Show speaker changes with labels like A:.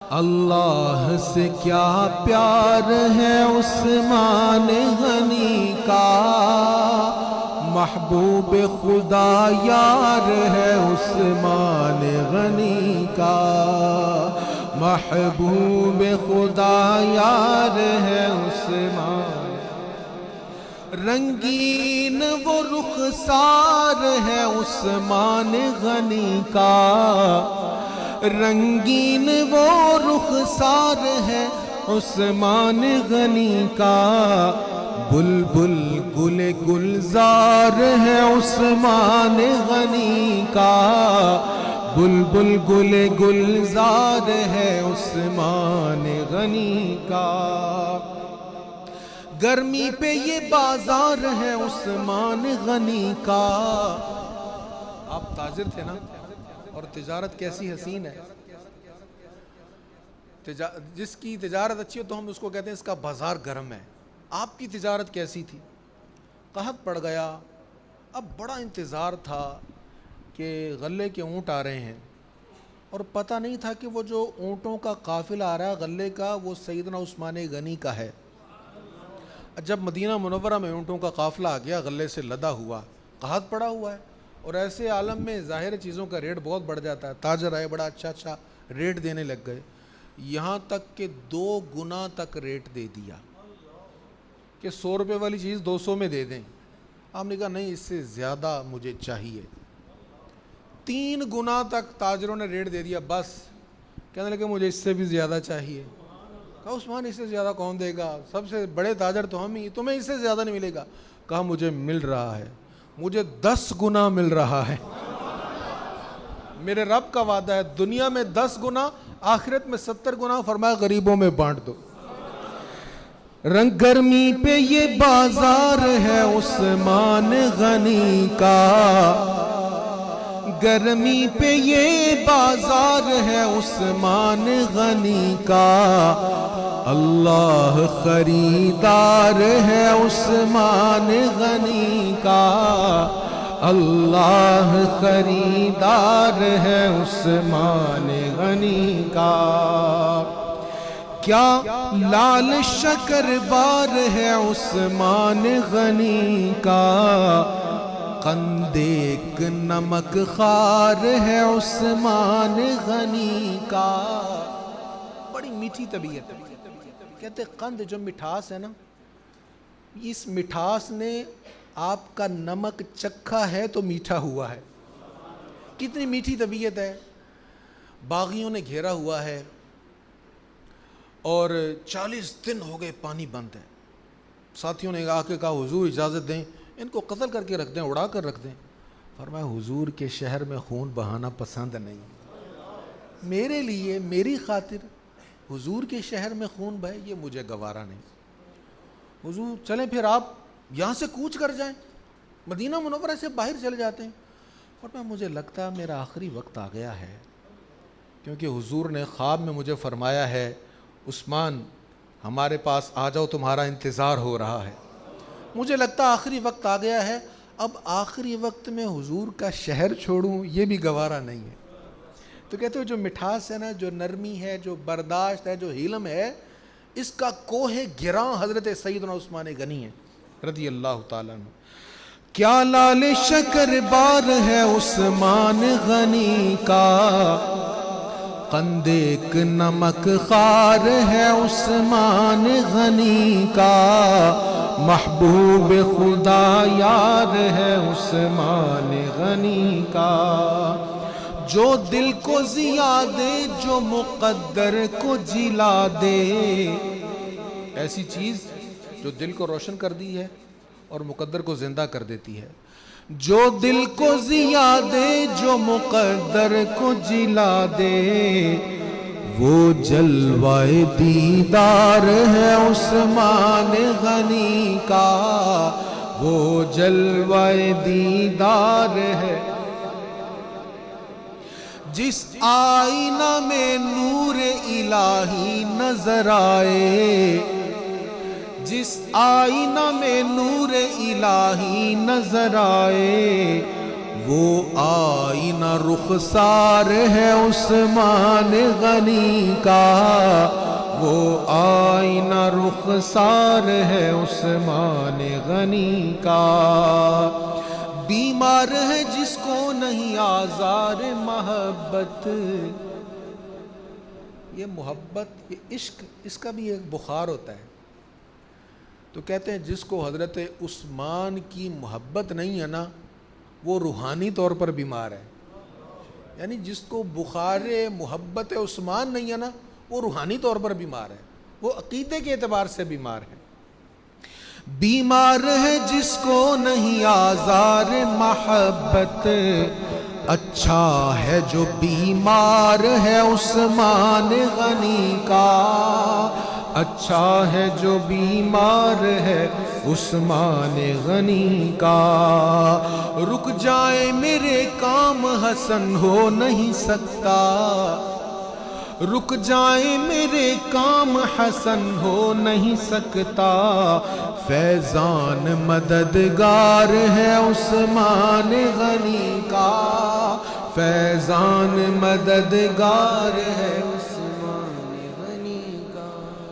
A: اللہ سے کیا پیار ہے عثمان غنی کا، محبوب خدا یار ہے عثمان غنی کا، محبوب خدا یار ہے عثمان۔ رنگین وہ رخسار ہے عثمان غنی کا، رنگین وہ رخسار ہے عثمان غنی کا، بلبل گل گلزار ہے عثمان غنی کا، بلبل گل گلزار ہے عثمان غنی کا۔ گرمی پہ یہ بازار ہے عثمان غنی کا۔ آپ تاجر تھے نا، اور تجارت کیسی حسین ہے، جس کی تجارت اچھی ہو تو ہم اس کو کہتے ہیں اس کا بازار گرم ہے۔ آپ کی تجارت کیسی تھی؟ قحط پڑ گیا، اب بڑا انتظار تھا کہ غلے کے اونٹ آ رہے ہیں، اور پتہ نہیں تھا کہ وہ جو اونٹوں کا قافلہ آ رہا ہے غلے کا وہ سیدنا عثمان غنی کا ہے۔ جب مدینہ منورہ میں اونٹوں کا قافلہ آ گیا، غلے سے لدا ہوا، قحط پڑا ہوا ہے، اور ایسے عالم میں ظاہر چیزوں کا ریٹ بہت بڑھ جاتا ہے۔ تاجر آئے، بڑا اچھا ریٹ دینے لگ گئے، یہاں تک کہ 2 گنا تک ریٹ دے دیا کہ 100 روپے والی چیز 200 میں دے دیں۔ آپ نے کہا نہیں، اس سے زیادہ مجھے چاہیے۔ 3 گنا تک تاجروں نے ریٹ دے دیا، بس کہنے لگے مجھے اس سے بھی زیادہ چاہیے۔ کہا عثمان اس سے زیادہ کون دے گا، سب سے بڑے تاجر تو ہم ہی، تمہیں اس سے زیادہ نہیں ملے گا۔ کہا مجھے مل رہا ہے، مجھے 10 گنا مل رہا ہے۔ میرے رب کا وعدہ ہے، دنیا میں 10 گنا، آخرت میں 70 گنا، فرمایا غریبوں میں بانٹ دو۔ رنگ گرمی پہ یہ بازار ہے عثمان غنی کا، گرمی پہ یہ بازار ہے عثمان غنی کا، اللہ خریدار ہے عثمان غنی کا، اللہ خریدار ہے عثمان غنی کا۔ کیا لال شکر بار ہے عثمان غنی کا، قند ایک نمک خار ہے عثمان غنی کا۔ بڑی میٹھی طبیعت، کہتے قند جو مٹھاس ہے نا، اس مٹھاس نے آپ کا نمک چکھا ہے تو میٹھا ہوا ہے۔ کتنی میٹھی طبیعت ہے۔ باغیوں نے گھیرا ہوا ہے اور 40 دن ہو گئے پانی بند ہے۔ ساتھیوں نے آ کے کہا حضور اجازت دیں، ان کو قتل کر کے رکھ دیں، اڑا کر رکھ دیں۔ فرمایا حضور کے شہر میں خون بہانا پسند نہیں، میرے لیے میری خاطر حضور کے شہر میں خون بہے یہ مجھے گوارا نہیں۔ حضور چلیں پھر آپ یہاں سے کوچ کر جائیں، مدینہ منورہ سے باہر چلے جاتے ہیں۔ فرمایا مجھے لگتا ہے میرا آخری وقت آ گیا ہے، کیونکہ حضور نے خواب میں مجھے فرمایا ہے عثمان ہمارے پاس آ جاؤ، تمہارا انتظار ہو رہا ہے۔ مجھے لگتا ہے آخری وقت آ گیا ہے، اب آخری وقت میں حضور کا شہر چھوڑوں یہ بھی گوارا نہیں ہے۔ تو کہتے ہو جو مٹھاس ہے نا، جو نرمی ہے، جو برداشت ہے، جو حلم ہے، اس کا کوہ گراں حضرت سیدنا عثمان غنی ہے رضی اللہ تعالیٰ عنہ۔ کیا لال شکر بار ہے عثمان غنی کا، قند ایک نمک خار ہے عثمان غنی کا، محبوب خدا یار ہے عثمان غنی کا۔ جو دل کو ضیا دے، جو مقدر کو جلا دے، ایسی چیز جو دل کو روشن کر دی ہے اور مقدر کو زندہ کر دیتی ہے۔ جو دل کو ضیا دے، جو مقدر کو جلا دے، وہ جلوہ دیدار ہے عثمان غنی کا، وہ جلوہ دیدار ہے۔ جس آئینہ میں نور الہی نظر آئے، جس آئینہ میں نور الہی نظر آئے، وہ آئینہ رخسار ہے عثمان غنی کا، وہ آئینہ رخسار ہے عثمان غنی کا، بیمار ہے جس کو نہیں آزار محبت۔ یہ محبت، یہ عشق، اس کا بھی ایک بخار ہوتا ہے۔ تو کہتے ہیں جس کو حضرت عثمان کی محبت نہیں ہے نا، وہ روحانی طور پر بیمار ہے۔ یعنی جس کو بخار محبت عثمان نہیں ہے نا، وہ روحانی طور پر بیمار ہے، وہ عقیدے کے اعتبار سے بیمار ہے۔ بیمار ہے جس کو نہیں آزار محبت، اچھا ہے جو بیمار ہے عثمان غنی کا، اچھا ہے جو بیمار ہے عثمان غنی کا، رک جائے میرے کام حسن ہو نہیں سکتا، رک جائے میرے کام حسن ہو نہیں سکتا، فیضان مددگار ہے عثمان غنی کا، فیضان مددگار ہے